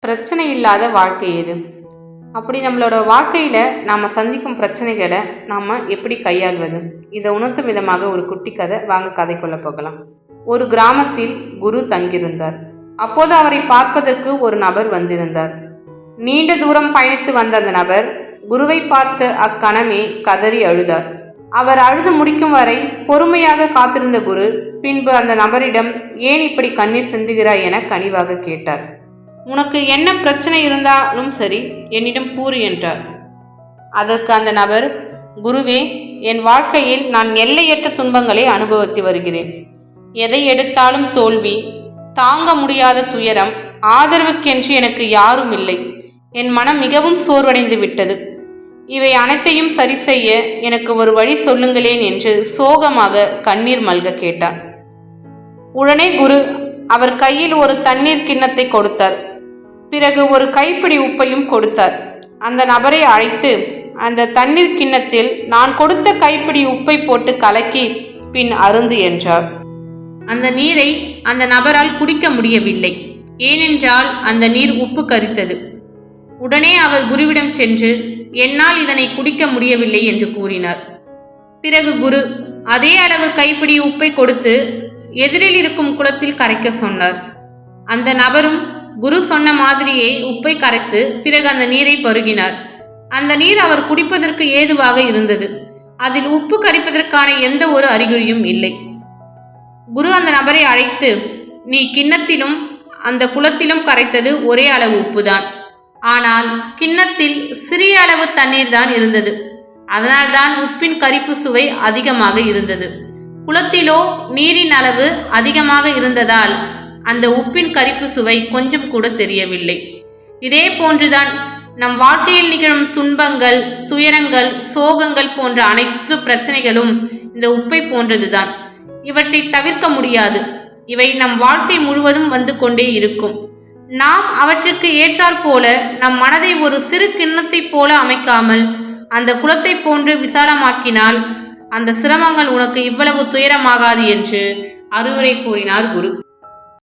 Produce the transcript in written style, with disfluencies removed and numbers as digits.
பிரச்சனை இல்லாத வாழ்க்கை எது? அப்படி நம்மளோட வாழ்க்கையில் நாம் சந்திக்கும் பிரச்சனைகளை நாம் எப்படி கையாள்வது? இதை உணர்த்தும் விதமாக ஒரு குட்டி கதை. வாங்க கதைக்குள்ள போகலாம். ஒரு கிராமத்தில் குரு தங்கியிருந்தார். அப்போது அவரை பார்ப்பதற்கு ஒரு நபர் வந்திருந்தார். நீண்ட தூரம் பயணித்து வந்த அந்த நபர் குருவை பார்த்த அக்கணமே கதறி அழுதார். அவர் அழுது முடிக்கும் வரை பொறுமையாக காத்திருந்த குரு பின்பு அந்த நபரிடம், ஏன் இப்படி கண்ணீர் சிந்துகிறாய் என கனிவாக கேட்டார். உனக்கு என்ன பிரச்சனை இருந்தாலும் சரி, என்னிடம் கூறு என்றார். அதற்கு அந்த நபர், குருவே, என் வாழ்க்கையில் நான் எல்லையற்ற துன்பங்களை அனுபவித்து வருகிறேன். எதை எடுத்தாலும் தோல்வி, தாங்க முடியாத துயரம், ஆதரவுக்கென்று எனக்கு யாரும் இல்லை. என் மனம் மிகவும் சோர்வடைந்து விட்டது. இவை அனைத்தையும் சரி செய்ய எனக்கு ஒரு வழி சொல்லுங்களேன் என்று சோகமாக கண்ணீர் மல்க கேட்டார். உடனே குரு அவர் கையில் ஒரு தண்ணீர் கிண்ணத்தை கொடுத்தார். பிறகு ஒரு கைப்பிடி உப்பையும் கொடுத்தார். அந்த நபரை அழைத்து, அந்த தண்ணீர் கிண்ணத்தில் நான் கொடுத்த கைப்பிடி உப்பை போட்டு கலக்கி பின் அருந்து என்றார். அந்த நீரை அந்த நபரால் குடிக்க முடியவில்லை. ஏனென்றால் அந்த நீர் உப்பு கரித்தது. உடனே அவர் குருவிடம் சென்று, என்னால் இதனை குடிக்க முடியவில்லை என்று கூறினார். பிறகு குரு அதே அளவு கைப்பிடி உப்பை கொடுத்து எதிரில் இருக்கும் குளத்தில் கரைக்க சொன்னார். அந்த நபரும் குரு சொன்ன மாதிரியே உப்பை கரைத்து பிறகு அந்த நீரை பருகினார். அந்த நீர் அவர் குடிப்பதற்கு ஏதுவாக இருந்தது. அதில் உப்பு கரிப்பதற்கான எந்த ஒரு அறிகுறியும் இல்லை. குரு அந்த நபரை அழைத்து, நீ கிண்ணத்திலும் அந்த குளத்திலும் கரைத்தது ஒரே அளவு உப்புதான். ஆனால் கிண்ணத்தில் சிறிய அளவு தண்ணீர் தான் இருந்தது. அதனால்தான் உப்பின் கரிப்பு சுவை அதிகமாக இருந்தது. குளத்திலோ நீரின் அளவு அதிகமாக இருந்ததால் அந்த உப்பின் கரிப்பு சுவை கொஞ்சம் கூட தெரியவில்லை. இதே போன்றுதான் நம் வாழ்க்கையில் நிகழும் துன்பங்கள், துயரங்கள், சோகங்கள் போன்ற அனைத்து பிரச்சனைகளும் இந்த உப்பை போன்றதுதான். இவற்றை தவிர்க்க முடியாது. இவை நம் வாழ்க்கை முழுவதும் வந்து கொண்டே இருக்கும். நாம் அவற்றுக்கு ஏற்றாற் போல நம் மனதை ஒரு சிறு கிண்ணத்தை போல அமைக்காமல் அந்த குளத்தை போன்று விசாலமாக்கினால் அந்த சிரமங்கள் உனக்கு இவ்வளவு துயரமாகாது என்று அறிவுரை கூறினார் குரு.